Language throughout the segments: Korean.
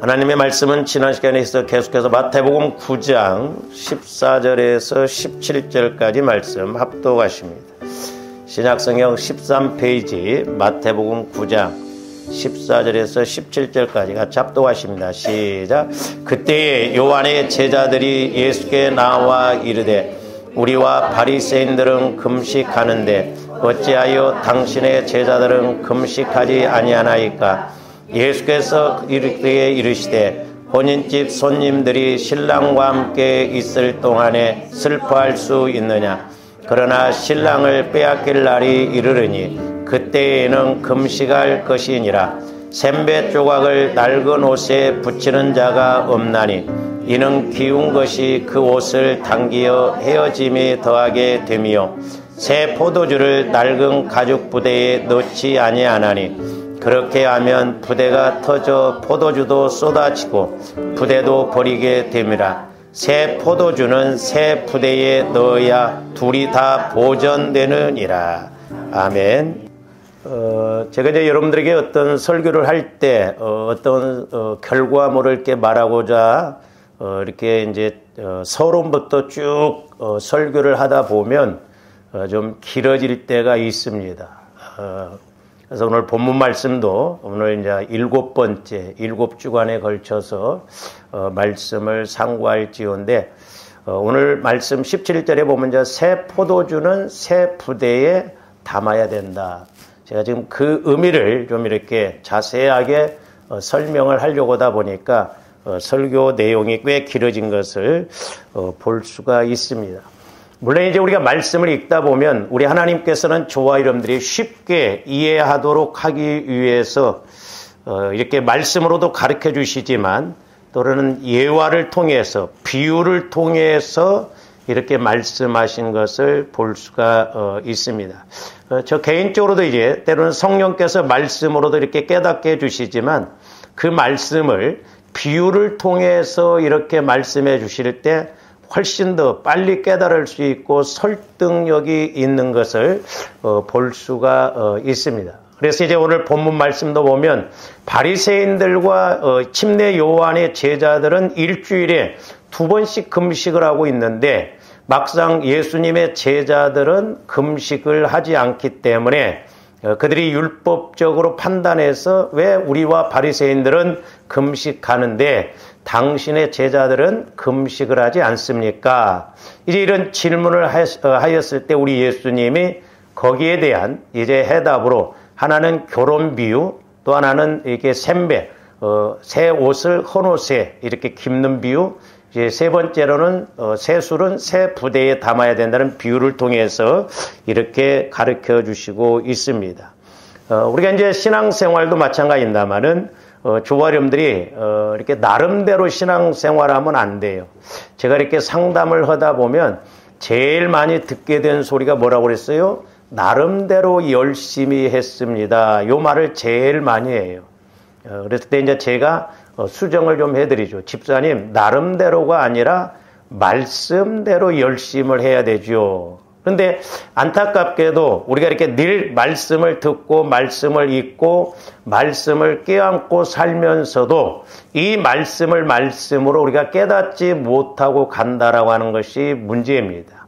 하나님의 말씀은 지난 시간에 계속해서 마태복음 9장 14절에서 17절까지 말씀 합독하십니다. 신약성경 13페이지 마태복음 9장 14절에서 17절까지 같이 합독하십니다. 시작. 그때에 요한의 제자들이 예수께 나와 이르되 우리와 바리새인들은 금식하는데 어찌하여 당신의 제자들은 금식하지 아니하나이까? 예수께서 이르시되 혼인집 손님들이 신랑과 함께 있을 동안에 슬퍼할 수 있느냐? 그러나 신랑을 빼앗길 날이 이르르니 그때에는 금식할 것이니라. 셈배 조각을 낡은 옷에 붙이는 자가 없나니 이는 기운 것이 그 옷을 당기어 헤어짐이 더하게 됨이요 새 포도주를 낡은 가죽 부대에 넣지 아니하나니 그렇게 하면 부대가 터져 포도주도 쏟아지고 부대도 버리게 됨이라. 새 포도주는 새 부대에 넣어야 둘이 다 보존되느니라. 아멘. 제가 이제 여러분들에게 어떤 설교를 할 때 어떤 결과물을 이렇게 말하고자 이렇게 이제 서론부터 쭉 설교를 하다 보면 좀 길어질 때가 있습니다. 그래서 오늘 본문 말씀도 오늘 이제 7번째 7주간에 걸쳐서 말씀을 상고할지언데 오늘 말씀 17절에 보면 이제 새 포도주는 새 부대에 담아야 된다. 제가 지금 그 의미를 좀 이렇게 자세하게 설명을 하려고 하다 보니까 설교 내용이 꽤 길어진 것을 볼 수가 있습니다. 물론 이제 우리가 말씀을 읽다 보면 우리 하나님께서는 저와 여러분들이 쉽게 이해하도록 하기 위해서 이렇게 말씀으로도 가르쳐 주시지만 또는 예화를 통해서 비유를 통해서 이렇게 말씀하신 것을 볼 수가 있습니다. 저 개인적으로도 이제 때로는 성령께서 말씀으로도 이렇게 깨닫게 해주시지만 그 말씀을 비유를 통해서 이렇게 말씀해 주실 때 훨씬 더 빨리 깨달을 수 있고 설득력이 있는 것을 볼 수가 있습니다. 그래서 이제 오늘 본문 말씀도 보면 바리새인들과 침례 요한의 제자들은 일주일에 2번씩 금식을 하고 있는데 막상 예수님의 제자들은 금식을 하지 않기 때문에 그들이 율법적으로 판단해서 왜 우리와 바리새인들은 금식하는데 당신의 제자들은 금식을 하지 않습니까? 이제 이런 질문을 하였을 때 우리 예수님이 거기에 대한 이제 해답으로 하나는 결혼 비유, 또 하나는 이렇게 셈배, 새 옷을 헌 옷에 이렇게 깁는 비유, 이제 세 번째로는 새 술은 새 부대에 담아야 된다는 비유를 통해서 이렇게 가르쳐 주시고 있습니다. 우리가 이제 신앙생활도 마찬가지입니다만은 저와 여러분들이 이렇게 나름대로 신앙생활하면 안 돼요. 제가 이렇게 상담을 하다 보면 제일 많이 듣게 된 소리가 뭐라고 그랬어요? 나름대로 열심히 했습니다. 요 말을 제일 많이 해요. 그랬을 때 이제 제가 수정을 좀 해드리죠. 집사님, 나름대로가 아니라 말씀대로 열심을 해야 되죠. 그런데 안타깝게도 우리가 이렇게 늘 말씀을 듣고 말씀을 읽고 말씀을 껴안고 살면서도 이 말씀을 말씀으로 우리가 깨닫지 못하고 간다라고 하는 것이 문제입니다.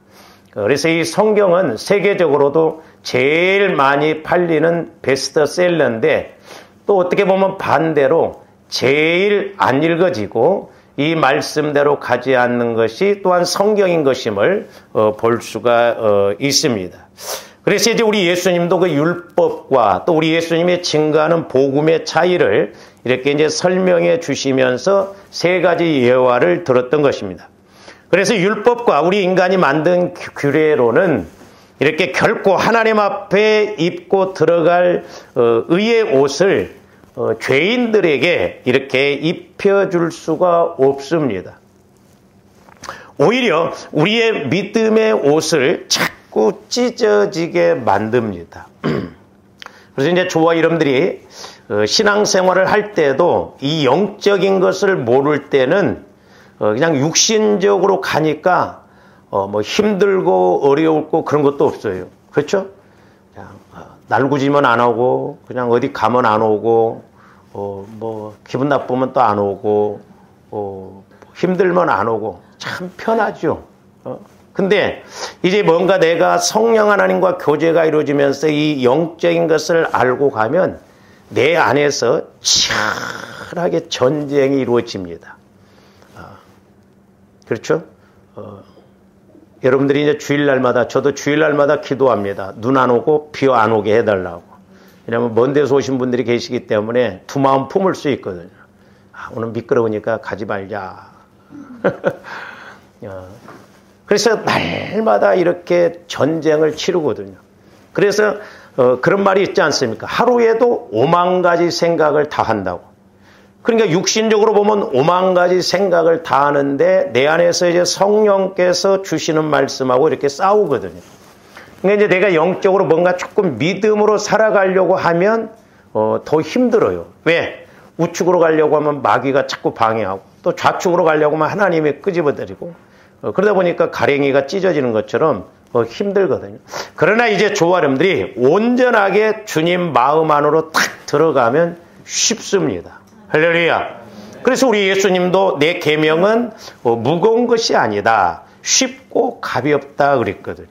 그래서 이 성경은 세계적으로도 제일 많이 팔리는 베스트셀러인데 또 어떻게 보면 반대로 제일 안 읽어지고 이 말씀대로 가지 않는 것이 또한 성경인 것임을 볼 수가 있습니다. 그래서 이제 우리 예수님도 그 율법과 또 우리 예수님의 증거하는 복음의 차이를 이렇게 이제 설명해 주시면서 세 가지 예화를 들었던 것입니다. 그래서 율법과 우리 인간이 만든 규례로는 이렇게 결코 하나님 앞에 입고 들어갈 의의 옷을 죄인들에게 이렇게 입혀줄 수가 없습니다. 오히려 우리의 믿음의 옷을 자꾸 찢어지게 만듭니다. 그래서 이제 저와 여러분들이 신앙생활을 할 때도 이 영적인 것을 모를 때는 그냥 육신적으로 가니까 뭐 힘들고 어려웠고 그런 것도 없어요. 그렇죠? 그냥 날구지면 안 오고 그냥 어디 가면 안 오고 기분 나쁘면 또 안 오고, 힘들면 안 오고, 참 편하죠. 근데 이제 뭔가 내가 성령 하나님과 교제가 이루어지면서 이 영적인 것을 알고 가면 내 안에서 치열하게 전쟁이 이루어집니다. 그렇죠? 여러분들이 이제 주일날마다, 저도 주일날마다 기도합니다. 눈 안 오고 비 안 오게 해달라고. 왜냐하면 먼 데서 오신 분들이 계시기 때문에 두 마음 품을 수 있거든요. 오늘 미끄러우니까 가지 말자. 그래서 날마다 이렇게 전쟁을 치르거든요. 그래서 그런 말이 있지 않습니까? 하루에도 5만 가지 생각을 다 한다고. 그러니까 육신적으로 보면 5만 가지 생각을 다 하는데 내 안에서 이제 성령께서 주시는 말씀하고 이렇게 싸우거든요. 그러니까 이제 내가 영적으로 뭔가 조금 믿음으로 살아가려고 하면 더 힘들어요. 왜? 우측으로 가려고 하면 마귀가 자꾸 방해하고 또 좌측으로 가려고 하면 하나님이 끄집어들이고 그러다 보니까 가랭이가 찢어지는 것처럼 힘들거든요. 그러나 이제 조아름들이 온전하게 주님 마음 안으로 탁 들어가면 쉽습니다. 할렐루야. 그래서 우리 예수님도 내 계명은 무거운 것이 아니다. 쉽고 가볍다 그랬거든요.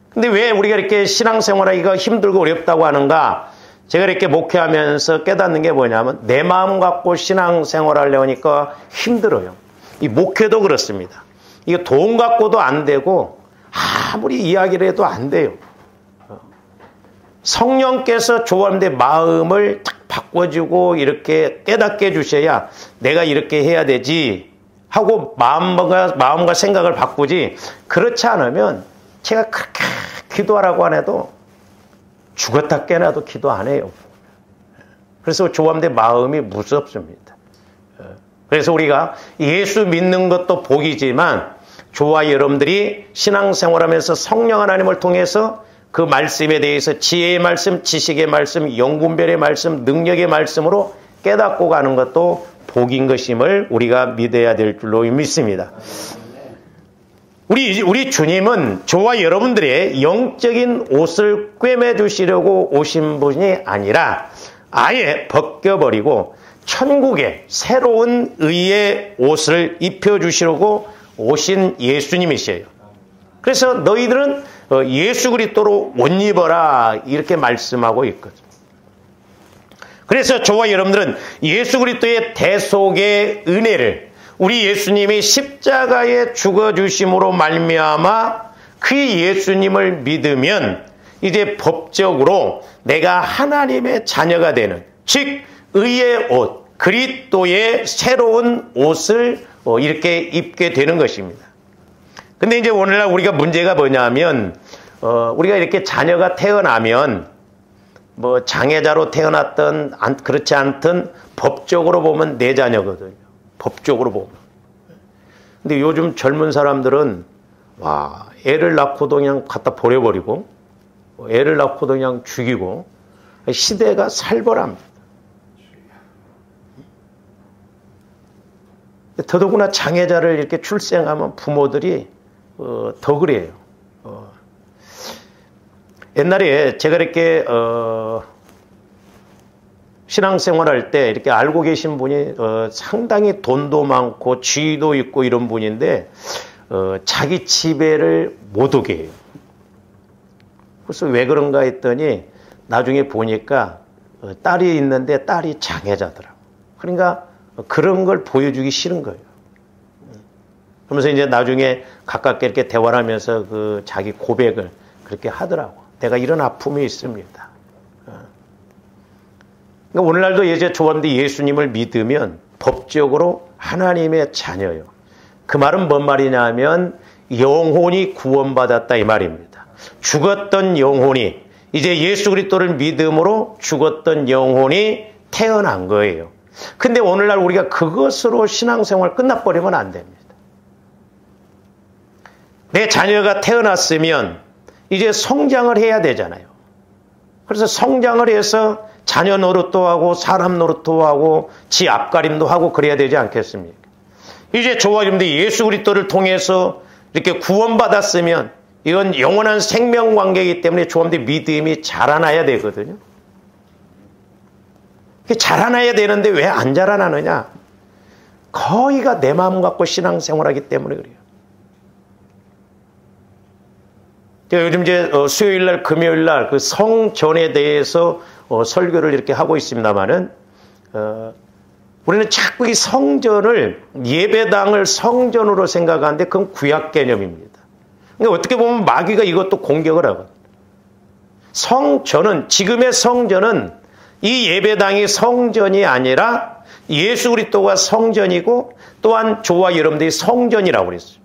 근데 왜 우리가 이렇게 신앙생활하기가 힘들고 어렵다고 하는가? 제가 이렇게 목회하면서 깨닫는 게 뭐냐면 내 마음 갖고 신앙생활 하려고 하니까 힘들어요. 이 목회도 그렇습니다. 이거 돈 갖고도 안 되고 아무리 이야기를 해도 안 돼요. 성령께서 조아름의 마음을 탁 바꿔주고 이렇게 깨닫게 해주셔야 내가 이렇게 해야 되지 하고 마음과 생각을 바꾸지 그렇지 않으면 제가 그렇게 기도하라고 안 해도 죽었다 깨나도 기도 안 해요. 그래서 조아름의 마음이 무섭습니다. 그래서 우리가 예수 믿는 것도 복이지만 저와 여러분들이 신앙생활하면서 성령 하나님을 통해서 그 말씀에 대해서 지혜의 말씀, 지식의 말씀, 영분별의 말씀, 능력의 말씀으로 깨닫고 가는 것도 복인 것임을 우리가 믿어야 될 줄로 믿습니다. 우리 주님은 저와 여러분들의 영적인 옷을 꿰매주시려고 오신 분이 아니라 아예 벗겨버리고 천국의 새로운 의의 옷을 입혀주시려고 오신 예수님이셔요. 그래서 너희들은 예수 그리스도로 옷 입어라 이렇게 말씀하고 있거든요. 그래서 저와 여러분들은 예수 그리스도의 대속의 은혜를 우리 예수님이 십자가에 죽어주심으로 말미암아 그 예수님을 믿으면 이제 법적으로 내가 하나님의 자녀가 되는 즉 의의 옷 그리스도의 새로운 옷을 이렇게 입게 되는 것입니다. 근데 이제 오늘날 우리가 문제가 뭐냐면 우리가 이렇게 자녀가 태어나면 뭐 장애자로 태어났든 그렇지 않든 법적으로 보면 내 자녀거든요. 법적으로 보면. 근데 요즘 젊은 사람들은 와 애를 낳고도 그냥 갖다 버려버리고 애를 낳고도 그냥 죽이고 시대가 살벌합니다. 더더구나 장애자를 이렇게 출생하면 부모들이 더 그래요. 옛날에 제가 이렇게 신앙생활할 때 이렇게 알고 계신 분이 상당히 돈도 많고 지위도 있고 이런 분인데 자기 집에를 못 오게 해요. 그래서 왜 그런가 했더니 나중에 보니까 딸이 있는데 딸이 장애자더라고요. 그러니까 그런 걸 보여주기 싫은 거예요. 그러면서 이제 나중에 가깝게 이렇게 대화를 하면서 그 자기 고백을 그렇게 하더라고. 내가 이런 아픔이 있습니다. 그러니까 오늘날도 이제 조아름들이 예수님을 믿으면 법적으로 하나님의 자녀예요. 그 말은 뭔 말이냐면 영혼이 구원받았다 이 말입니다. 죽었던 영혼이 이제 예수 그리스도를 믿음으로 죽었던 영혼이 태어난 거예요. 근데 오늘날 우리가 그것으로 신앙생활 끝나버리면 안 됩니다. 내 자녀가 태어났으면 이제 성장을 해야 되잖아요. 그래서 성장을 해서 자녀 노릇도 하고 사람 노릇도 하고 지 앞가림도 하고 그래야 되지 않겠습니까? 이제 저와 여러분들이 예수 그리스도를 통해서 이렇게 구원받았으면 이건 영원한 생명관계이기 때문에 저와 여러분들이 믿음이 자라나야 되거든요. 자라나야 되는데 왜 안 자라나느냐? 거의가 내 마음 갖고 신앙생활하기 때문에 그래요. 요즘 이제 수요일 날, 금요일 날 그 성전에 대해서 설교를 이렇게 하고 있습니다만은, 우리는 자꾸 이 성전을, 예배당을 성전으로 생각하는데 그건 구약 개념입니다. 그러니까 어떻게 보면 마귀가 이것도 공격을 하거든요. 성전은, 지금의 성전은 이 예배당이 성전이 아니라 예수 그리스도가 성전이고 또한 저와 여러분들이 성전이라고 그랬어요.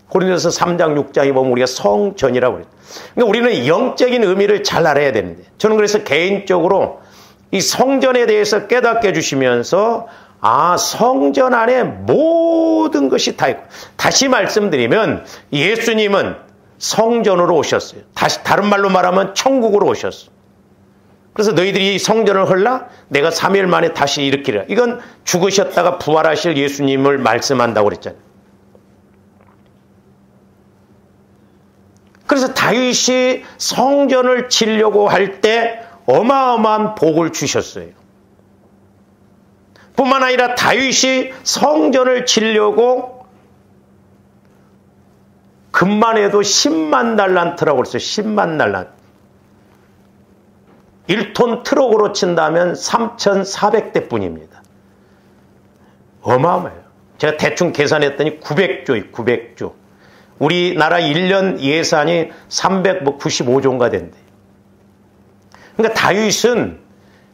고린도서 3장 6장에 보면 우리가 성전이라고 그랬어요. 그러니까 우리는 영적인 의미를 잘 알아야 되는데, 저는 그래서 개인적으로 이 성전에 대해서 깨닫게 해주시면서 성전 안에 모든 것이 다 있고, 다시 말씀드리면 예수님은 성전으로 오셨어요. 다른 말로 말하면 천국으로 오셨어요. 그래서 너희들이 성전을 헐라 내가 3일 만에 다시 일으키리라. 이건 죽으셨다가 부활하실 예수님을 말씀한다고 그랬잖아요. 그래서 다윗이 성전을 지려고 할 때 어마어마한 복을 주셨어요. 뿐만 아니라 다윗이 성전을 지려고 금만 해도 10만 달란트라고 그랬어요. 10만 달란트. 1톤 트럭으로 친다면 3,400대 뿐입니다. 어마어마해요. 제가 대충 계산했더니 900조예요. 900조. 우리나라 1년 예산이 395조인가 된대. 그러니까 다윗은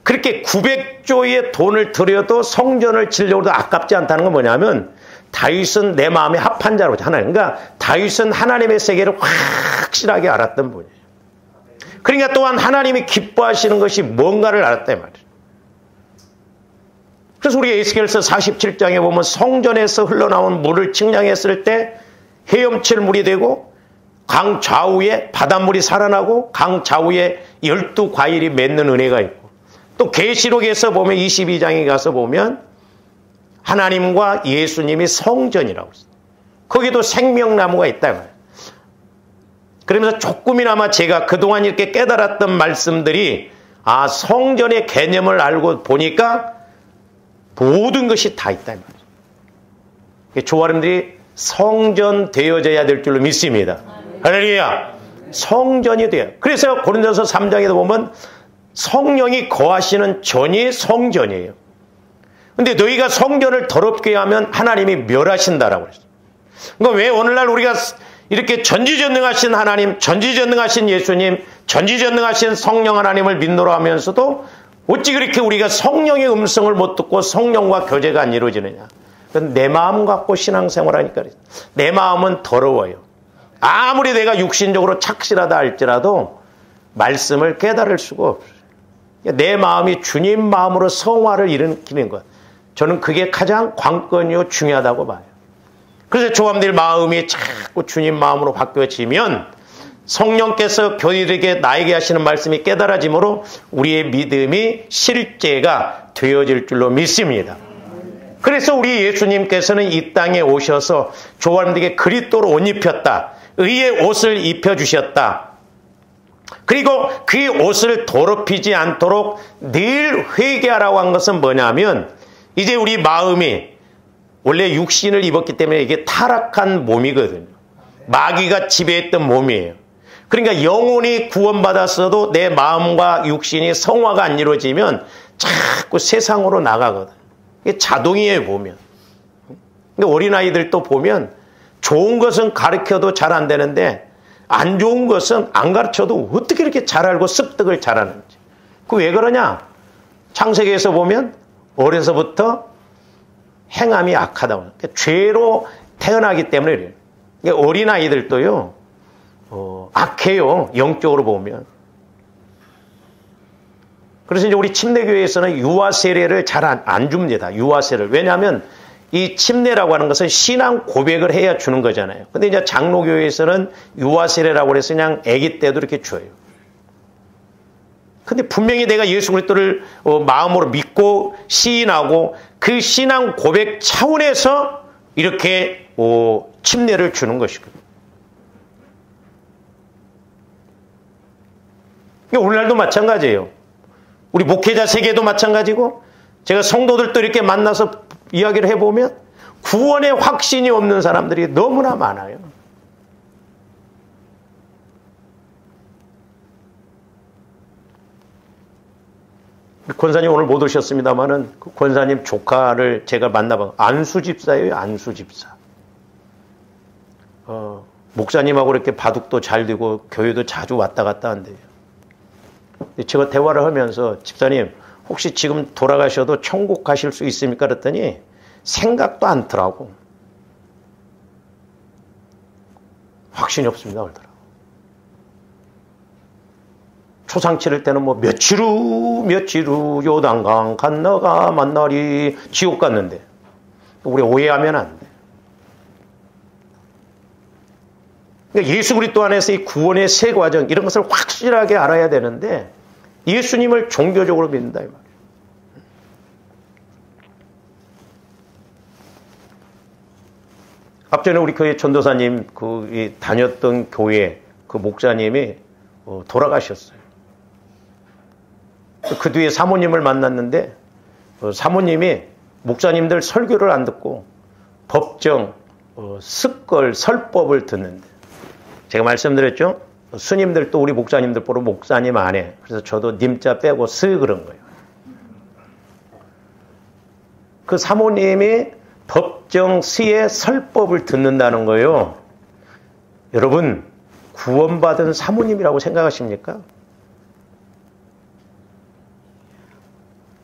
그렇게 900조의 돈을 들여도 성전을 지려고도 아깝지 않다는 건 뭐냐면, 다윗은 내 마음에 합한 자로 하나님. 그러니까 다윗은 하나님의 세계를 확실하게 알았던 분이에요. 그러니까 또한 하나님이 기뻐하시는 것이 뭔가를 알았단 말이에요. 그래서 우리가 에스겔서 47장에 보면 성전에서 흘러나온 물을 측량했을 때 헤엄칠 물이 되고, 강 좌우에 바닷물이 살아나고, 강 좌우에 12과일이 맺는 은혜가 있고, 또 계시록에서 보면 22장에 가서 보면 하나님과 예수님이 성전이라고 했어요. 거기도 생명나무가 있다 말이에요. 그러면서 조금이나마 제가 그동안 이렇게 깨달았던 말씀들이 성전의 개념을 알고 보니까 모든 것이 다 있다 말이에요. 조아름들이 성전 되어져야 될 줄로 믿습니다. 할렐루야. 성전이 돼요. 그래서 고린도서 3장에도 보면 성령이 거하시는 전이 성전이에요. 근데 너희가 성전을 더럽게 하면 하나님이 멸하신다라고 그랬어요. 그러니까 왜 오늘날 우리가 이렇게 전지전능하신 하나님, 전지전능하신 예수님, 전지전능하신 성령 하나님을 믿노라 하면서도 어찌 그렇게 우리가 성령의 음성을 못 듣고 성령과 교제가 안 이루어지느냐. 내 마음 갖고 신앙생활하니까 내 마음은 더러워요. 아무리 내가 육신적으로 착실하다 할지라도 말씀을 깨달을 수가 없어요. 내 마음이 주님 마음으로 성화를 일으키는 것. 저는 그게 가장 관건이요 중요하다고 봐요. 그래서 조함들 마음이 자꾸 주님 마음으로 바뀌어지면 성령께서 교인들에게 나에게 하시는 말씀이 깨달아짐으로 우리의 믿음이 실제가 되어질 줄로 믿습니다. 그래서 우리 예수님께서는 이 땅에 오셔서 조함들에게 그리스도로 옷 입혔다. 의의 옷을 입혀주셨다. 그리고 그 옷을 더럽히지 않도록 늘 회개하라고 한 것은 뭐냐면, 이제 우리 마음이 원래 육신을 입었기 때문에 이게 타락한 몸이거든요. 마귀가 지배했던 몸이에요. 그러니까 영혼이 구원받았어도 내 마음과 육신이 성화가 안 이루어지면 자꾸 세상으로 나가거든. 이게 자동이에요, 보면. 그러니까 어린아이들도 보면 좋은 것은 가르쳐도 잘 안 되는데 안 좋은 것은 안 가르쳐도 어떻게 이렇게 잘 알고 습득을 잘하는지. 그 왜 그러냐? 창세기에서 보면 어려서부터 행함이 악하다고. 그러니까 죄로 태어나기 때문에 그래요. 그러니까 어린아이들도요, 악해요. 영적으로 보면. 그래서 이제 우리 침례교회에서는 유아 세례를 잘 안 줍니다. 유아 세례를. 왜냐하면 이 침례라고 하는 것은 신앙 고백을 해야 주는 거잖아요. 근데 이제 장로교회에서는 유아 세례라고 해서 그냥 아기 때도 이렇게 줘요. 근데 분명히 내가 예수 그리스도를 마음으로 믿고 시인하고 그 신앙 고백 차원에서 이렇게 침례를 주는 것이거든요. 그러니까 오늘날도 마찬가지예요. 우리 목회자 세계도 마찬가지고 제가 성도들도 이렇게 만나서 이야기를 해보면 구원의 확신이 없는 사람들이 너무나 많아요. 권사님 오늘 못 오셨습니다만은 그 권사님 조카를 제가 만나봐. 안수 집사예요, 안수 집사. 목사님하고 이렇게 바둑도 잘 되고 교회도 자주 왔다 갔다 한대요. 제가 대화를 하면서 집사님 혹시 지금 돌아가셔도 천국 가실 수 있습니까? 그랬더니 생각도 않더라고. 확신이 없습니다. 그러더라고. 초상 치를 때는 뭐 며칠 후 요단강 건너가 만나리 지옥 갔는데 우리 오해하면 안 돼. 그러니까 예수 그리스도 안에서 이 구원의 세 과정 이런 것을 확실하게 알아야 되는데 예수님을 종교적으로 믿는다 이 말이에요. 앞전에 우리 교회 전도사님 다녔던 교회 그 목사님이 돌아가셨어요. 그 뒤에 사모님을 만났는데 사모님이 목사님들 설교를 안 듣고 법정, 습걸, 설법을 듣는데 제가 말씀드렸죠? 스님들도 우리 목사님들 보러 목사님 안 해. 그래서 저도 님자 빼고 스 그런 거예요. 그 사모님이 법정 스의 설법을 듣는다는 거예요. 여러분 구원받은 사모님이라고 생각하십니까?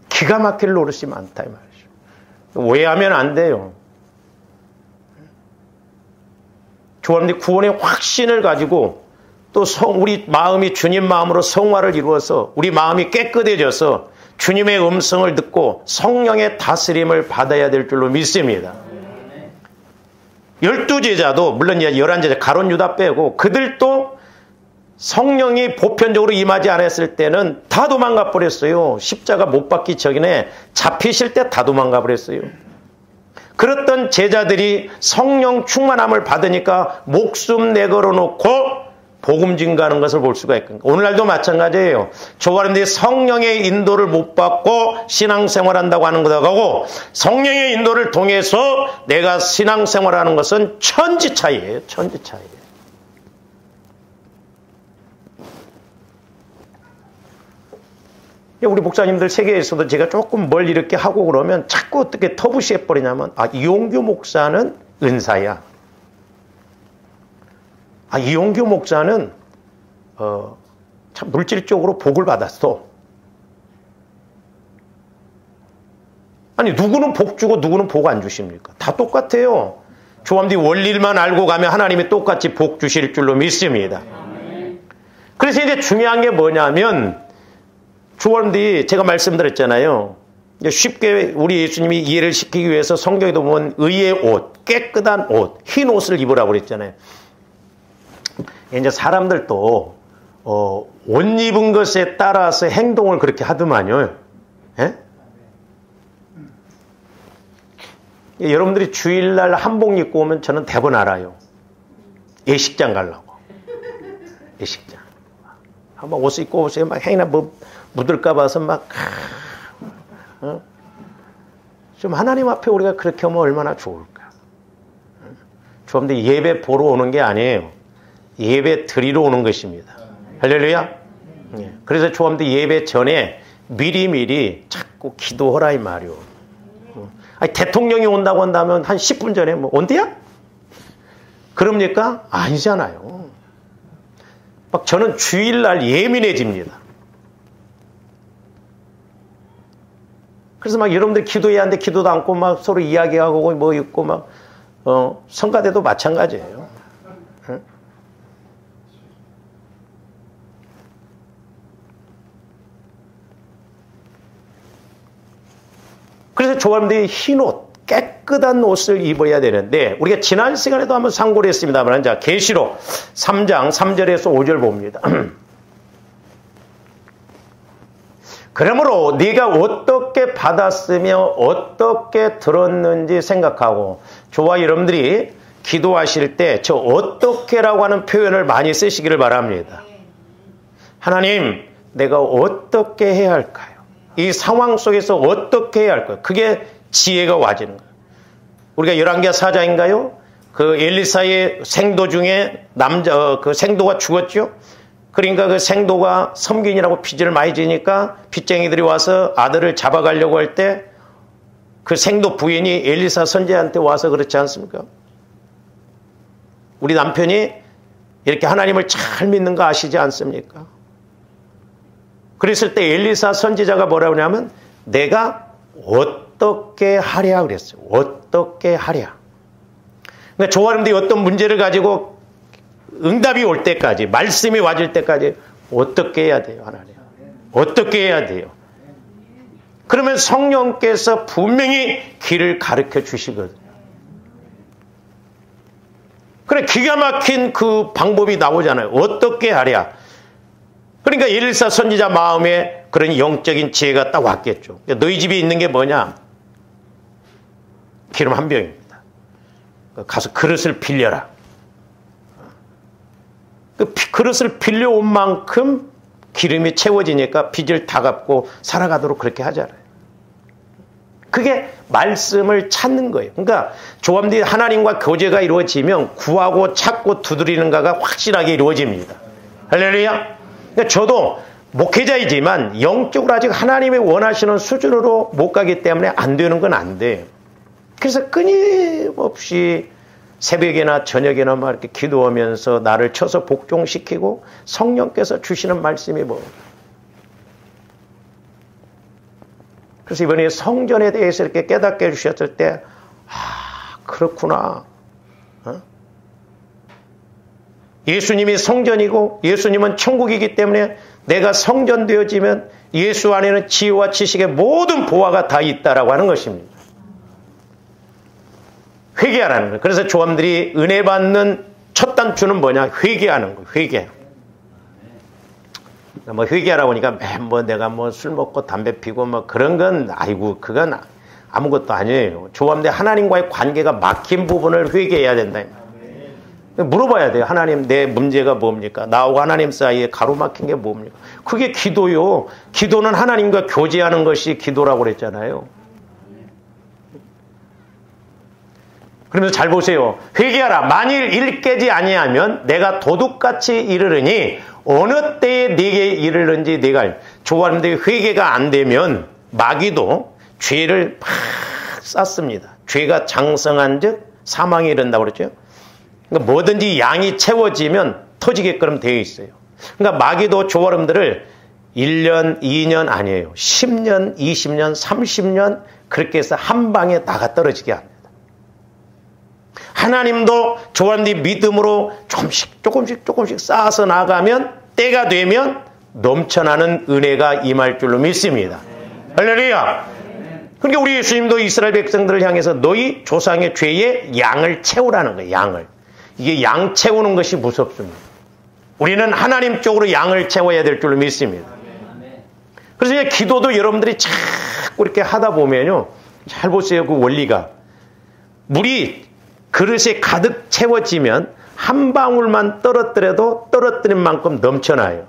기가 막힐 노릇이 많다 이 말이죠. 오해하면 안 돼요. 주님 구원의 확신을 가지고 또 우리 마음이 주님 마음으로 성화를 이루어서 우리 마음이 깨끗해져서 주님의 음성을 듣고 성령의 다스림을 받아야 될 줄로 믿습니다. 12제자도 물론 11제자 가룟 유다 빼고 그들도 성령이 보편적으로 임하지 않았을 때는 다 도망가 버렸어요. 십자가 못 박기 전에 잡히실 때 다 도망가 버렸어요. 그랬던 제자들이 성령 충만함을 받으니까 목숨 내걸어놓고 복음 증가하는 것을 볼 수가 있거든요. 오늘날도 마찬가지예요. 저와 여러분들이 성령의 인도를 못 받고 신앙생활한다고 하는 것하고 성령의 인도를 통해서 내가 신앙생활하는 것은 천지 차이예요. 천지 차이예요. 우리 목사님들 세계에서도 제가 조금 뭘 이렇게 하고 그러면 자꾸 어떻게 터부시해버리냐면 이용규 목사는 은사야. 이용규 목사는 참 물질적으로 복을 받았어. 아니 누구는 복 주고 누구는 복 안 주십니까? 다 똑같아요. 조함디 원리만 알고 가면 하나님이 똑같이 복 주실 줄로 믿습니다. 그래서 이제 중요한 게 뭐냐면 조함디 제가 말씀드렸잖아요. 쉽게 우리 예수님이 이해를 시키기 위해서 성경에도 보면 의의 옷, 깨끗한 옷, 흰 옷을 입으라고 그랬잖아요. 이제 사람들도 옷 입은 것에 따라서 행동을 그렇게 하더만요. 예? 여러분들이 주일날 한복 입고 오면 저는 대번 알아요. 예식장 가려고. 예식장. 한번 옷 입고 오세요. 막 행이나 뭐 묻을까 봐서 막 좀 하나님 앞에 우리가 그렇게 하면 얼마나 좋을까. 좀 예배 보러 오는 게 아니에요. 예배 드리러 오는 것입니다. 할렐루야. 그래서 조함도 예배 전에 미리미리 자꾸 기도하라 이 말이요. 아니, 대통령이 온다고 한다면 한 10분 전에 뭐 온대야? 그럽니까? 아니잖아요. 막 저는 주일날 예민해집니다. 그래서 막 여러분들 기도해야 하는데 기도도 않고 막 서로 이야기하고 뭐 있고 막 성가대도 마찬가지예요. 응? 그래서 조합원들이 흰 옷, 깨끗한 옷을 입어야 되는데 우리가 지난 시간에도 한번 상고를 했습니다만 자 계시록 3장 3절에서 5절 봅니다. 그러므로 네가 어떻게 받았으며 어떻게 들었는지 생각하고 저와 여러분들이 기도하실 때 저 어떻게라고 하는 표현을 많이 쓰시기를 바랍니다. 하나님, 내가 어떻게 해야 할까요? 이 상황 속에서 어떻게 해야 할까? 그게 지혜가 와지는 거예요. 우리가 열왕기하 4장인가요? 그 엘리사의 생도 중에 그 생도가 죽었죠? 그러니까 그 생도가 섬긴이라고 빚을 많이 지니까 빚쟁이들이 와서 아들을 잡아가려고 할 때 그 생도 부인이 엘리사 선지자한테 와서 그렇지 않습니까? 우리 남편이 이렇게 하나님을 잘 믿는 거 아시지 않습니까? 그랬을 때 엘리사 선지자가 뭐라고 하냐면 내가 어떻게 하랴 그랬어요. 어떻게 하랴. 그러니까 조아름들이 어떤 문제를 가지고 응답이 올 때까지, 말씀이 와줄 때까지 어떻게 해야 돼요, 하나님? 어떻게 해야 돼요? 그러면 성령께서 분명히 길을 가르쳐 주시거든요. 그래, 기가 막힌 그 방법이 나오잖아요. 어떻게 하랴. 그러니까 엘리사 선지자 마음에 그런 영적인 지혜가 딱 왔겠죠. 너희 집에 있는 게 뭐냐? 기름 한 병입니다. 가서 그릇을 빌려라. 그 그릇을 빌려온 만큼 기름이 채워지니까 빚을 다 갚고 살아가도록 그렇게 하잖아요. 그게 말씀을 찾는 거예요. 그러니까 조합들이 하나님과 교제가 이루어지면 구하고 찾고 두드리는가가 확실하게 이루어집니다. 할렐루야. 그러니까 저도 목회자이지만 영적으로 아직 하나님이 원하시는 수준으로 못 가기 때문에 안 되는 건 안 돼요. 그래서 끊임없이 새벽이나 저녁이나 막 이렇게 기도하면서 나를 쳐서 복종시키고 성령께서 주시는 말씀이 뭐. 그래서 이번에 성전에 대해서 이렇게 깨닫게 해주셨을 때, 그렇구나. 예수님이 성전이고 예수님은 천국이기 때문에 내가 성전 되어지면 예수 안에는 지혜와 지식의 모든 보화가 다 있다라고 하는 것입니다. 회개하라는 거예요. 그래서 조함들이 은혜 받는 첫 단추는 뭐냐? 회개하는 거예요. 회개. 뭐 회개하라고 하니까 뭐 내가 뭐 술 먹고 담배 피고 뭐 그런 건 아이고 그건 아무것도 아니에요. 조함들 하나님과의 관계가 막힌 부분을 회개해야 된다. 물어봐야 돼요. 하나님 내 문제가 뭡니까? 나하고 하나님 사이에 가로막힌 게 뭡니까? 그게 기도요. 기도는 하나님과 교제하는 것이 기도라고 그랬잖아요. 그러면서 잘 보세요. 회개하라. 만일 일 깨지 아니하면 내가 도둑같이 이르르니 어느 때에 네게 이르는지 네가 조아름들이 회개가 안 되면 마귀도 죄를 막 쌓습니다. 죄가 장성한즉 사망에 이른다고 그랬죠. 그러니까 뭐든지 양이 채워지면 터지게끔 되어 있어요. 그러니까 마귀도 조아름들을 1년, 2년 아니에요. 10년, 20년, 30년 그렇게 해서 한 방에 나가 떨어지게 합니다. 하나님도 조아름들이 믿음으로 조금씩 쌓아서 나가면 때가 되면 넘쳐나는 은혜가 임할 줄로 믿습니다. 할렐루야. 그러니까 우리 예수님도 이스라엘 백성들을 향해서 너희 조상의 죄에 양을 채우라는 거예요. 양을. 이게 양 채우는 것이 무섭습니다. 우리는 하나님 쪽으로 양을 채워야 될 줄로 믿습니다. 그래서 이제 기도도 여러분들이 자꾸 이렇게 하다 보면요. 잘 보세요. 그 원리가. 물이 그릇에 가득 채워지면 한 방울만 떨어뜨려도 떨어뜨린 만큼 넘쳐나요.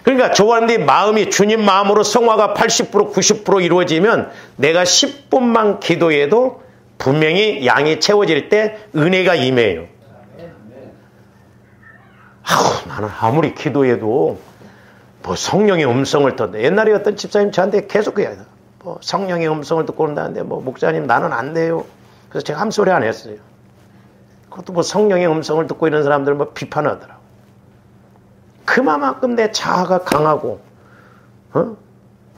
그러니까 조아름들이 마음이 주님 마음으로 성화가 80% 90% 이루어지면 내가 10분만 기도해도 분명히 양이 채워질 때 은혜가 임해요. 나는 아무리 기도해도 뭐 성령의 음성을 듣는다. 옛날에 어떤 집사님 저한테 계속 그래요. 뭐 성령의 음성을 듣고 온다는데 뭐 목사님 나는 안 돼요. 그래서 제가 아무 소리 안 했어요. 그것도 뭐 성령의 음성을 듣고 있는 사람들 뭐 비판하더라고. 그만큼 내 자아가 강하고,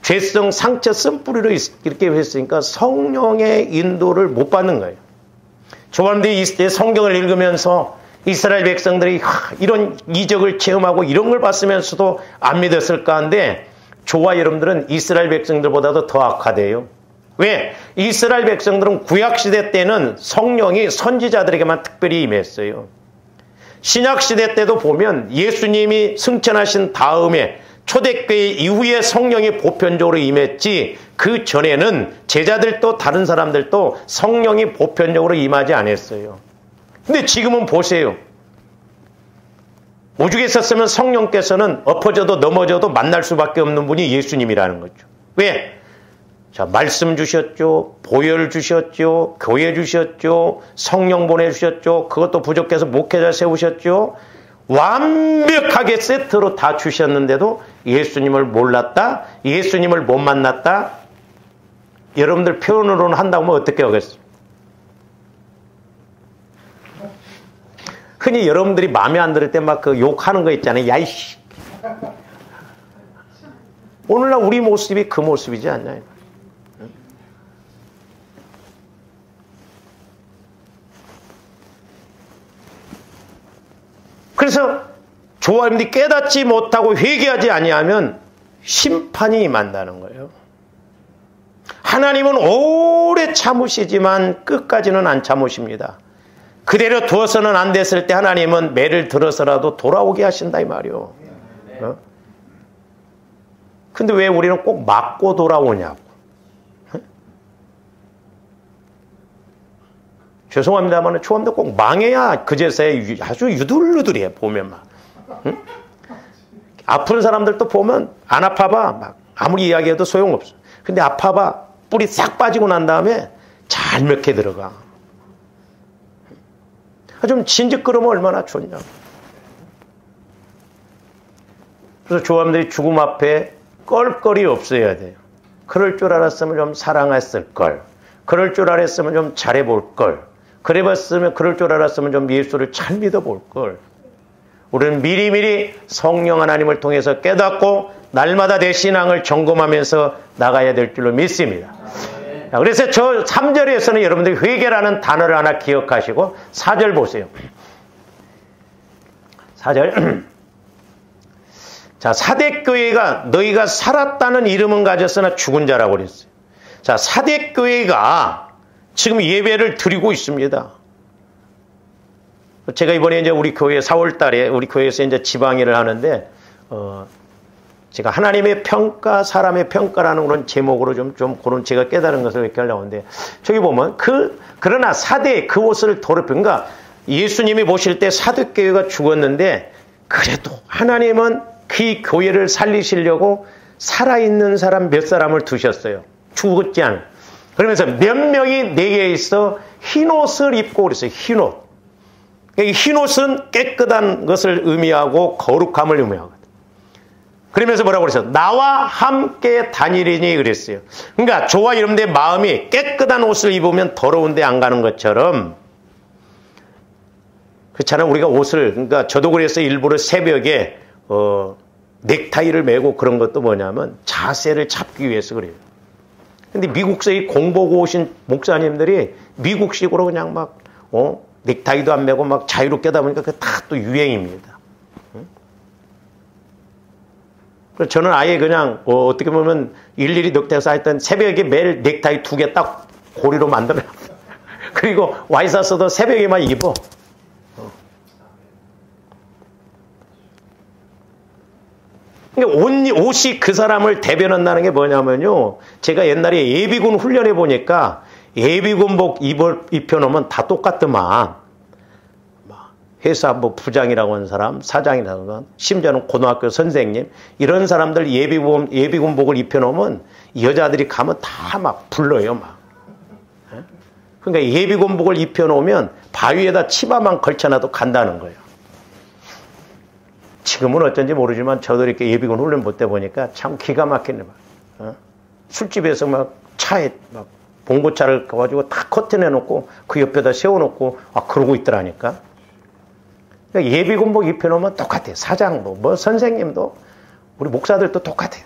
죄성 상처 쓴뿌리로 이렇게 했으니까 성령의 인도를 못 받는 거예요. 조아름들이 이 시대에 성경을 읽으면서 이스라엘 백성들이 이런 이적을 체험하고 이런 걸 봤으면서도 안 믿었을 가운데 저와 여러분들은 이스라엘 백성들보다도 더 악화돼요. 왜? 이스라엘 백성들은 구약시대 때는 성령이 선지자들에게만 특별히 임했어요. 신약시대 때도 보면 예수님이 승천하신 다음에 초대교회 이후에 성령이 보편적으로 임했지 그 전에는 제자들도 다른 사람들도 성령이 보편적으로 임하지 않았어요. 근데 지금은 보세요. 오죽에 있었으면 성령께서는 엎어져도 넘어져도 만날 수밖에 없는 분이 예수님이라는 거죠. 왜? 자, 말씀 주셨죠. 보혈 주셨죠. 교회 주셨죠. 성령 보내주셨죠. 그것도 부족해서 목회자 세우셨죠. 완벽하게 세트로 다 주셨는데도 예수님을 몰랐다. 예수님을 못 만났다. 여러분들 표현으로는 한다고 하면 어떻게 하겠어요? 흔히 여러분들이 마음에 안 들을 때 막 그 욕하는 거 있잖아요. 야이씨. 오늘날 우리 모습이 그 모습이지 않나요? 그래서 조화님들이 깨닫지 못하고 회개하지 아니하면 심판이 임한다는 거예요. 하나님은 오래 참으시지만 끝까지는 안 참으십니다. 그대로 두어서는 안 됐을 때 하나님은 매를 들어서라도 돌아오게 하신다 이 말이요. 근데 왜 우리는 꼭 맞고 돌아오냐고. 죄송합니다만 초함도 꼭 망해야 그제서야 아주 유들유들해 보면 막. 응? 아픈 사람들도 보면 안 아파봐. 막 아무리 이야기해도 소용없어. 근데 아파봐. 뿔이 싹 빠지고 난 다음에 잘 먹게 들어가. 좀 진즉 그러면 얼마나 좋냐. 그래서 조함들이 죽음 앞에 껄껄이 없어야 돼요. 그럴 줄 알았으면 좀 사랑했을 걸. 그럴 줄 알았으면 좀 잘해볼 걸. 그럴 줄 알았으면 좀 예수를 잘 믿어볼 걸. 우리는 미리미리 성령 하나님을 통해서 깨닫고 날마다 내 신앙을 점검하면서 나가야 될 줄로 믿습니다. 그래서 저 3절에서는 여러분들이 회개라는 단어를 하나 기억하시고 4절 보세요. 4절. 자, 사대교회가 너희가 살았다는 이름은 가졌으나 죽은 자라고 그랬어요. 자, 사대교회가 지금 예배를 드리고 있습니다. 제가 이번에 이제 우리 교회 4월 달에 우리 교회에서 이제 지방일을 하는데, 제가 하나님의 평가, 사람의 평가라는 그런 제목으로 좀 그런 제가 깨달은 것을 이렇게 하려고 하는데, 저기 보면 그러나 사대 그 옷을 더럽힌가 예수님이 보실 때 사대교회가 죽었는데, 그래도 하나님은 그 교회를 살리시려고 살아있는 사람 몇 사람을 두셨어요. 죽었지 않은. 그러면서 몇 명이 내게 있어 흰옷을 입고 그랬어요. 흰옷. 흰옷은 깨끗한 것을 의미하고 거룩함을 의미하거든. 그러면서 뭐라고 그랬어요? 나와 함께 다니리니 그랬어요. 그러니까 저와 여러분들의 마음이 깨끗한 옷을 입으면 더러운데 안 가는 것처럼, 그렇잖아요. 우리가 옷을, 그러니까 저도 그래서 일부러 새벽에 넥타이를 메고 그런 것도 뭐냐면 자세를 잡기 위해서 그래요. 근데 미국에서 공보고 오신 목사님들이 미국식으로 그냥 막 넥타이도 안 메고 막 자유롭게 하다 보니까 그게 다 또 유행입니다. 그래서 저는 아예 그냥 어떻게 보면 일일이 넥타이에서 하여튼 새벽에 매일 넥타이 2개 딱 고리로 만들어요. 그리고 와 있었어도 새벽에만 입어. 그러니까 옷이 그 사람을 대변한다는 게 뭐냐면요. 제가 옛날에 예비군 훈련해 보니까 예비군복 입혀놓으면 다 똑같더만. 회사 뭐 부장이라고 하는 사람, 사장이라고 하는, 심지어는 고등학교 선생님, 이런 사람들 예비군복을 입혀놓으면 여자들이 가면 다 막 불러요, 막. 그러니까 예비군복을 입혀놓으면 바위에다 치마만 걸쳐놔도 간다는 거예요. 지금은 어쩐지 모르지만 저도 이렇게 예비군 훈련 볼 때 보니까 참 기가 막히네. 술집에서 막 차에 막 봉고차를 가가지고 다 커튼해놓고 그 옆에다 세워놓고 그러고 있더라니까. 그러니까 예비군복 입혀놓으면 똑같아요. 사장도 뭐 선생님도 우리 목사들도 똑같아요.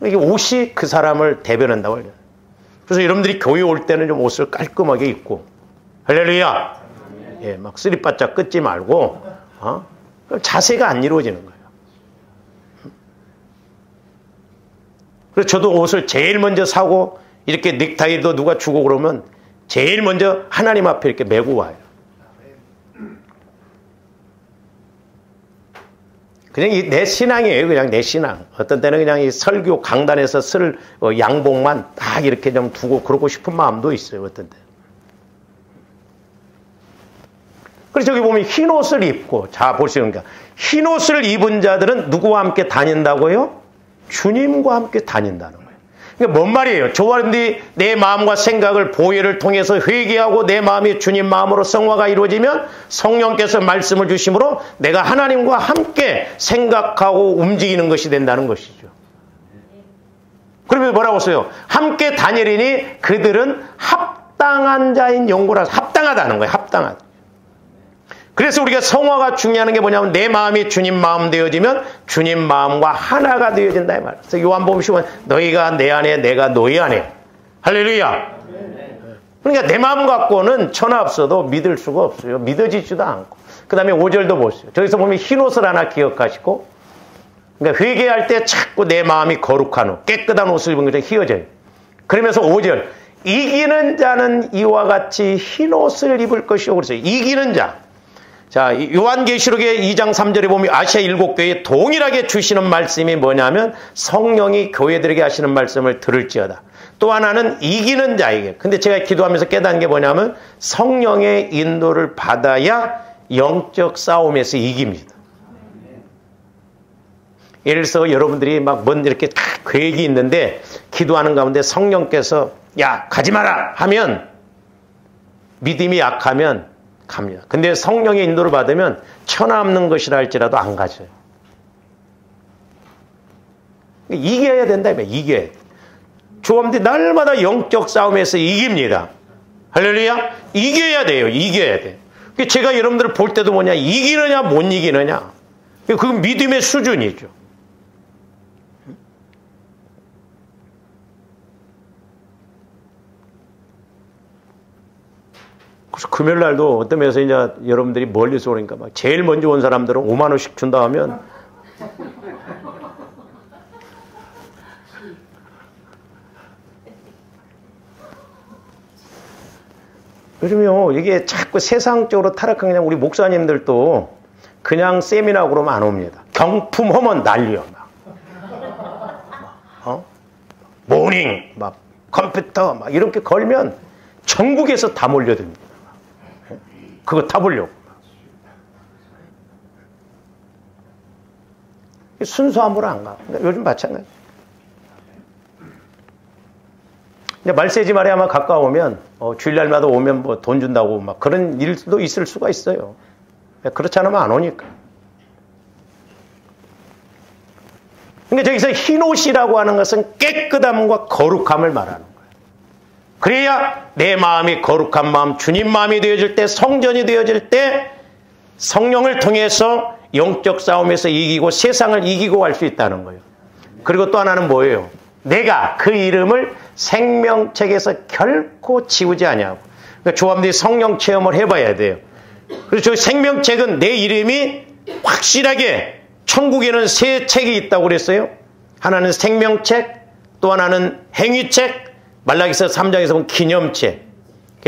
이게 옷이 그 사람을 대변한다고 해요. 그래서 여러분들이 교회 올 때는 좀 옷을 깔끔하게 입고 할렐루야. 예, 막 쓰리바짝 끊지 말고 자세가 안 이루어지는 거예요. 그래서 저도 옷을 제일 먼저 사고 이렇게 넥타이도 누가 주고 그러면 제일 먼저 하나님 앞에 이렇게 메고 와요. 그냥 내 신앙이에요. 그냥 내 신앙. 어떤 때는 그냥 이 설교 강단에서 쓸 양복만 딱 이렇게 좀 두고 그러고 싶은 마음도 있어요. 어떤 때. 그래서 저기 보면 흰옷을 입고, 자, 보시니까. 흰옷을 입은 자들은 누구와 함께 다닌다고요? 주님과 함께 다닌다는 거예요. 그러니까 뭔 말이에요? 저와는데 내 마음과 생각을 보혈을 통해서 회개하고 내 마음이 주님 마음으로 성화가 이루어지면 성령께서 말씀을 주심으로 내가 하나님과 함께 생각하고 움직이는 것이 된다는 것이죠. 그러면 뭐라고 써요? 함께 다니리니 그들은 합당한 자인 영고라서 합당하다는 거예요. 합당하다. 그래서 우리가 성화가 중요한 게 뭐냐면 내 마음이 주님 마음 되어지면 주님 마음과 하나가 되어진다 이 말이에요. 그래서 요한복음 10은 너희가 내 안에 내가 너희 안에. 할렐루야. 그러니까 내 마음 갖고는 천하 없어도 믿을 수가 없어요. 믿어지지도 않고. 그 다음에 5절도 보세요. 저기서 보면 흰옷을 하나 기억하시고, 그러니까 회개할 때 자꾸 내 마음이 거룩한 옷, 깨끗한 옷을 입은 것처럼 휘어져요. 그러면서 5절, 이기는 자는 이와 같이 흰옷을 입을 것이요. 그래서 이기는 자. 자, 요한계시록의 2장 3절에 보면 아시아 7교회에 동일하게 주시는 말씀이 뭐냐면 성령이 교회들에게 하시는 말씀을 들을지어다. 또 하나는 이기는 자에게. 근데 제가 기도하면서 깨달은 게 뭐냐면 성령의 인도를 받아야 영적 싸움에서 이깁니다. 예를 들어서 여러분들이 막 뭔 이렇게 계획이 있는데 기도하는 가운데 성령께서 야, 가지 마라 하면 믿음이 약하면 갑니다. 근데 성령의 인도를 받으면 천하 없는 것이라 할지라도 안 가져요. 이겨야 된다. 이겨야 돼. 조합들이 날마다 영적 싸움에서 이깁니다. 할렐루야. 이겨야 돼요. 이겨야 돼. 제가 여러분들을 볼 때도 뭐냐. 이기느냐 못 이기느냐. 그건 믿음의 수준이죠. 그래서 금요일 날도 어떤 면에서 이제 여러분들이 멀리서 오니까 막 제일 먼저 온 사람들은 5만 원씩 준다 하면 요즘요 이게 자꾸 세상적으로 타락한 그냥 우리 목사님들도 그냥 세미나 그러면 안 옵니다. 경품하면 난리야. 모닝 막 컴퓨터 막 이렇게 걸면 전국에서 다 몰려듭니다. 그거 타보려고. 순수함으로 안 가. 요즘 마찬가지. 말세지 말에 아마 가까우면 주일날마다 오면 뭐 돈 준다고 막 그런 일도 있을 수가 있어요. 그렇지 않으면 안 오니까. 그러니까 저기서 흰옷이라고 하는 것은 깨끗함과 거룩함을 말하는 거예요. 그래야 내 마음이 거룩한 마음, 주님 마음이 되어질 때, 성전이 되어질 때 성령을 통해서 영적 싸움에서 이기고 세상을 이기고 갈 수 있다는 거예요. 그리고 또 하나는 뭐예요? 내가 그 이름을 생명책에서 결코 지우지 아니하고. 그러니까 조합들이 성령 체험을 해봐야 돼요. 그래서 저 생명책은 내 이름이 확실하게 천국에는 세 책이 있다고 그랬어요. 하나는 생명책, 또 하나는 행위책, 말라기서 3장에서 보면 기념책.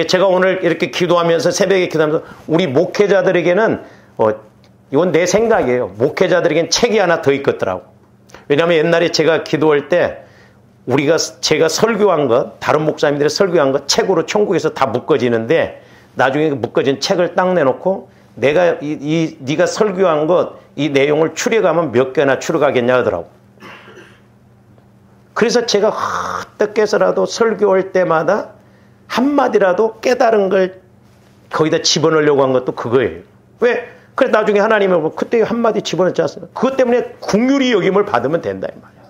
제가 오늘 이렇게 기도하면서 새벽에 기도하면서 우리 목회자들에게는 이건 내 생각이에요. 목회자들에게는 책이 하나 더 있겠더라고. 왜냐하면 옛날에 제가 기도할 때 제가 설교한 것, 다른 목사님들이 설교한 것 책으로 천국에서 다 묶어지는데 나중에 묶어진 책을 딱 내놓고 내가 네가 설교한 것 이 내용을 추려가면 몇 개나 추려가겠냐 하더라고. 그래서 제가 어떻게서라도 설교할 때마다 한마디라도 깨달은 걸 거기다 집어넣으려고 한 것도 그거예요. 왜? 그래 나중에 하나님이 그때 한마디 집어넣지 않습니까? 그것 때문에 긍휼히 여김을 받으면 된다 이 말이야.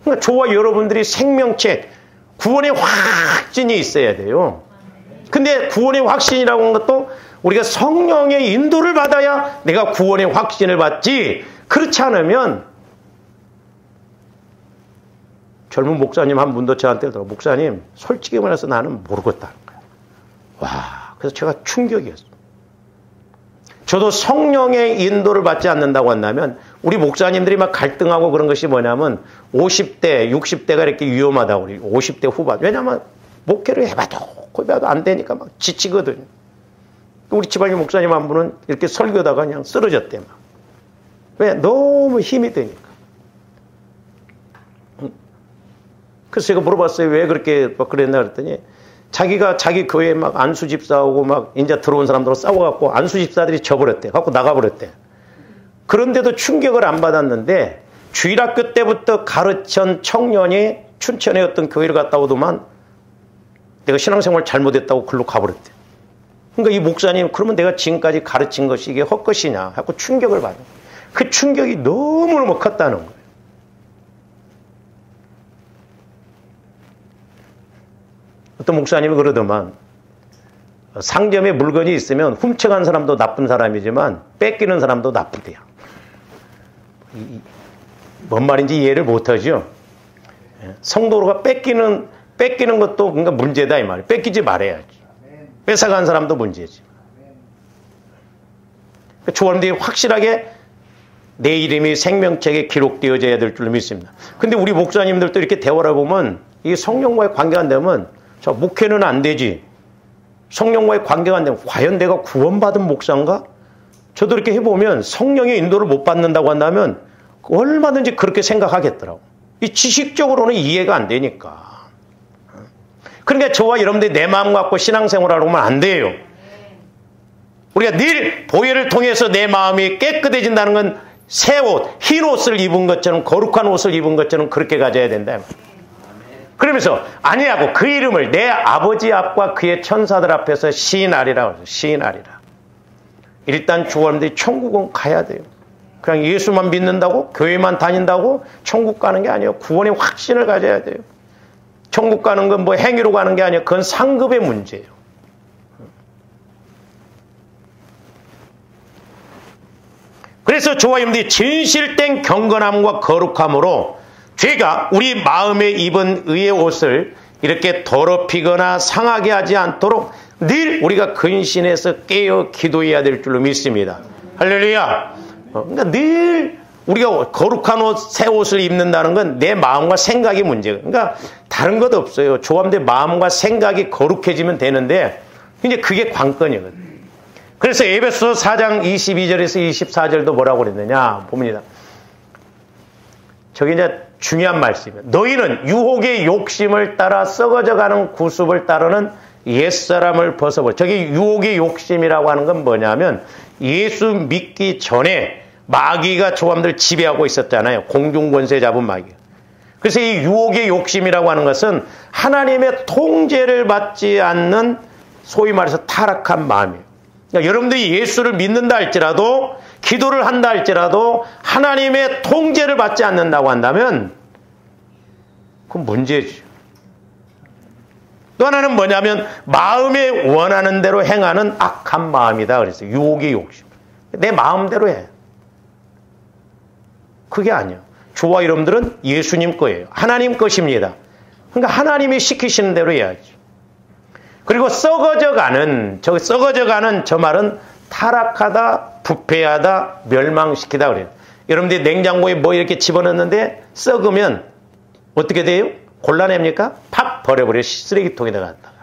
그러니까 저와 여러분들이 생명책, 구원의 확신이 있어야 돼요. 근데 구원의 확신이라고 하는 것도 우리가 성령의 인도를 받아야 내가 구원의 확신을 받지. 그렇지 않으면 젊은 목사님 한 분도 저한테 그러더라고요. 목사님 솔직히 말해서 나는 모르겠다는 거예요. 와, 그래서 제가 충격이었어요. 저도 성령의 인도를 받지 않는다고 한다면 우리 목사님들이 막 갈등하고 그런 것이 뭐냐면 50대, 60대가 이렇게 위험하다고 그래요. 50대 후반. 왜냐하면 목회를 해봐도 안 되니까 막 지치거든요. 우리 집안의 목사님 한 분은 이렇게 설교다가 그냥 쓰러졌대 막. 왜? 너무 힘이 드니까. 그래서 제가 물어봤어요. 왜 그렇게 막 그랬나 그랬더니 자기가 자기 교회에 막 안수 집사하고 막 이제 들어온 사람들하고 싸워갖고 안수 집사들이 져버렸대. 갖고 나가버렸대. 그런데도 충격을 안 받았는데 주일학교 때부터 가르친 청년이 춘천에 어떤 교회를 갔다 오더만 내가 신앙생활 잘못했다고 글로 가버렸대. 그러니까 이 목사님, 그러면 내가 지금까지 가르친 것이 이게 헛것이냐 하고 충격을 받아요. 그 충격이 너무너무 컸다는 거예요. 어떤 목사님이 그러더만 상점에 물건이 있으면 훔쳐간 사람도 나쁜 사람이지만 뺏기는 사람도 나쁘대요. 뭔 말인지 이해를 못하죠. 성도가 뺏기는 것도 그러니까 문제다 이 말이에요. 뺏기지 말아야지. 뺏어간 사람도 문제지. 조원들이 확실하게 내 이름이 생명책에 기록되어져야 될 줄로 믿습니다. 근데 우리 목사님들도 이렇게 대화를 보면 이 성령과의 관계가 안 되면 저 목회는 안 되지. 성령과의 관계가 안 되면 과연 내가 구원받은 목사인가? 저도 이렇게 해보면 성령의 인도를 못 받는다고 한다면 얼마든지 그렇게 생각하겠더라고. 이 지식적으로는 이해가 안 되니까. 그러니까 저와 여러분들이 내 마음 갖고 신앙생활을 하면 안 돼요. 우리가 늘 보혈을 통해서 내 마음이 깨끗해진다는 건 새 옷, 흰 옷을 입은 것처럼 거룩한 옷을 입은 것처럼 그렇게 가져야 된다. 그러면서 아니하고 그 이름을 내 아버지 앞과 그의 천사들 앞에서 시인하리라. 시인하리라. 일단 주원들이 천국은 가야 돼요. 그냥 예수만 믿는다고 교회만 다닌다고 천국 가는 게 아니에요. 구원의 확신을 가져야 돼요. 천국 가는 건 뭐 행위로 가는 게 아니에요. 그건 상급의 문제예요. 그래서 저와 여러분들이 진실된 경건함과 거룩함으로 죄가 우리 마음에 입은 의의 옷을 이렇게 더럽히거나 상하게 하지 않도록 늘 우리가 근신해서 깨어 기도해야 될 줄로 믿습니다. 할렐루야. 그러니까 늘 우리가 거룩한 옷, 새 옷을 입는다는 건 내 마음과 생각이 문제예요. 그러니까 다른 것 없어요. 조합대 마음과 생각이 거룩해지면 되는데 이제 그게 관건이거든요. 그래서 에베소 4장 22절에서 24절도 뭐라고 그랬느냐 봅니다. 저게 이제 중요한 말씀이에요. 너희는 유혹의 욕심을 따라 썩어져가는 구습을 따르는 옛사람을 벗어버려. 저기 유혹의 욕심이라고 하는 건 뭐냐면 예수 믿기 전에 마귀가 조함들 지배하고 있었잖아요. 공중권세 잡은 마귀. 그래서 이 유혹의 욕심이라고 하는 것은 하나님의 통제를 받지 않는 소위 말해서 타락한 마음이에요. 그러니까 여러분들이 예수를 믿는다 할지라도 기도를 한다 할지라도 하나님의 통제를 받지 않는다고 한다면 그건 문제죠. 또 하나는 뭐냐면 마음에 원하는 대로 행하는 악한 마음이다. 그래서 유혹의 욕심. 내 마음대로 해. 그게 아니야. 저와 여러분들은 예수님 거예요. 하나님 것입니다. 그러니까 하나님이 시키시는 대로 해야지. 그리고 썩어져가는 저 말은 타락하다, 부패하다, 멸망시키다 그래요. 여러분들이 냉장고에 뭐 이렇게 집어넣는데 썩으면 어떻게 돼요? 곤란합니까? 팍 버려버려. 쓰레기통에다 갖다가.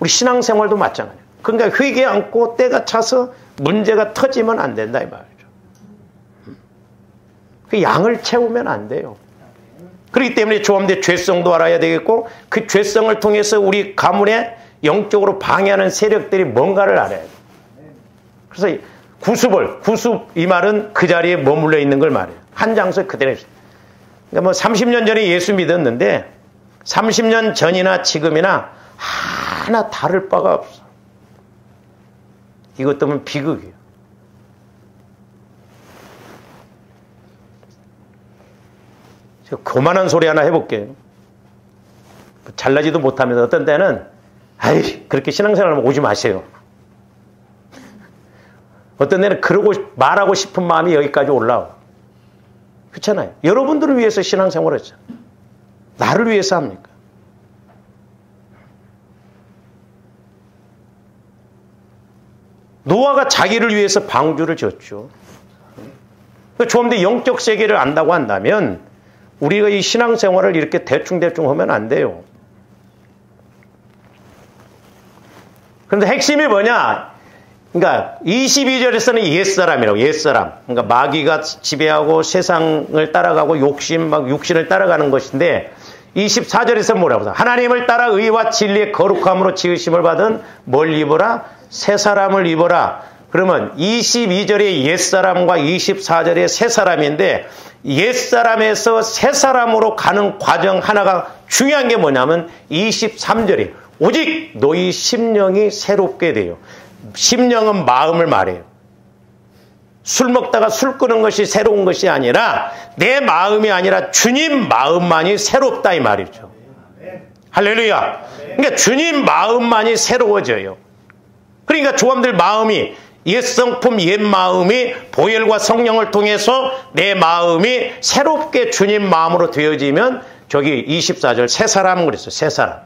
우리 신앙생활도 마찬가지예요. 그러니까 회개 않고 때가 차서 문제가 터지면 안 된다 이 말이죠. 그 양을 채우면 안 돼요. 그렇기 때문에 조함대 죄성도 알아야 되겠고 그 죄성을 통해서 우리 가문에 영적으로 방해하는 세력들이 뭔가를 알아야 돼요. 그래서 구습 이 말은 그 자리에 머물러 있는 걸 말해요. 한 장소에 그대로 있어요. 그러니까 뭐 30년 전에 예수 믿었는데 30년 전이나 지금이나 하나 다를 바가 없어. 이것 때문에 비극이에요. 그만한 소리 하나 해볼게요. 잘나지도 못하면서 어떤 때는 아이 그렇게 신앙생활하면 오지 마세요. 어떤 때는 그러고 말하고 싶은 마음이 여기까지 올라와. 그렇잖아요. 여러분들을 위해서 신앙생활을 했잖아요. 나를 위해서 합니까? 노아가 자기를 위해서 방주를 지었죠. 좀 더 영적 세계를 안다고 한다면 우리가 이 신앙생활을 이렇게 대충대충 하면 안 돼요. 그런데 핵심이 뭐냐? 그러니까 22절에서는 옛사람이라고, 옛사람. 그러니까 마귀가 지배하고 세상을 따라가고 육신을 따라가는 것인데 24절에서 뭐라고 해서 하나님을 따라 의와 진리의 거룩함으로 지으심을 받은 뭘 입어라? 새 사람을 입어라. 그러면 22절의 옛사람과 24절의 새사람인데 옛사람에서 새사람으로 가는 과정 하나가 중요한 게 뭐냐면 23절이에요. 오직 너희 심령이 새롭게 돼요. 심령은 마음을 말해요. 술 먹다가 술 끄는 것이 새로운 것이 아니라 내 마음이 아니라 주님 마음만이 새롭다 이 말이죠. 할렐루야. 그러니까 주님 마음만이 새로워져요. 그러니까 조함들 마음이 옛 성품 옛 마음이 보혈과 성령을 통해서 내 마음이 새롭게 주님 마음으로 되어지면 저기 24절 새 사람 그랬어요. 새 사람.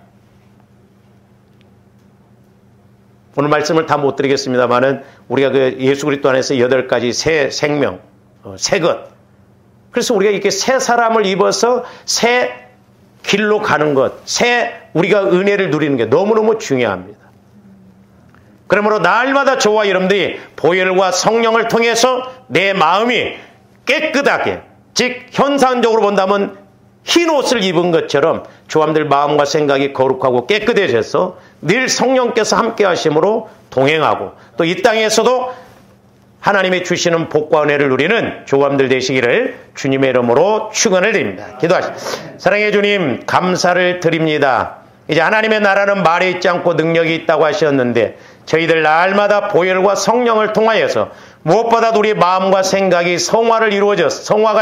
오늘 말씀을 다 못 드리겠습니다만은 우리가 그 예수 그리스도 안에서 8가지 새 생명, 새 것. 그래서 우리가 이렇게 새 사람을 입어서 새 길로 가는 것, 새 우리가 은혜를 누리는 게 너무너무 중요합니다. 그러므로 날마다 저와 여러분들이 보혈과 성령을 통해서 내 마음이 깨끗하게, 즉 현상적으로 본다면 흰 옷을 입은 것처럼 조함들 마음과 생각이 거룩하고 깨끗해져서 늘 성령께서 함께 하심으로 동행하고 또 이 땅에서도 하나님이 주시는 복과 은혜를 누리는 조함들 되시기를 주님의 이름으로 축원을 드립니다. 기도하시죠. 사랑의 주님 감사를 드립니다. 이제 하나님의 나라는 말에 있지 않고 능력이 있다고 하셨는데 저희들 날마다 보혈과 성령을 통하여서 무엇보다도 우리 마음과 생각이 성화가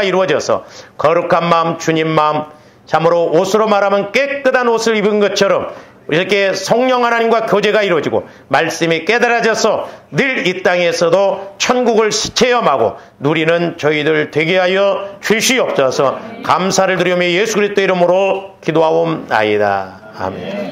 이루어져서 거룩한 마음, 주님 마음, 참으로 옷으로 말하면 깨끗한 옷을 입은 것처럼 이렇게 성령 하나님과 교제가 이루어지고 말씀이 깨달아져서 늘 이 땅에서도 천국을 체험하고 누리는 저희들 되게 하여 주시옵소서. 감사를 드리며 예수 그리스도 이름으로 기도하옵나이다. 아멘.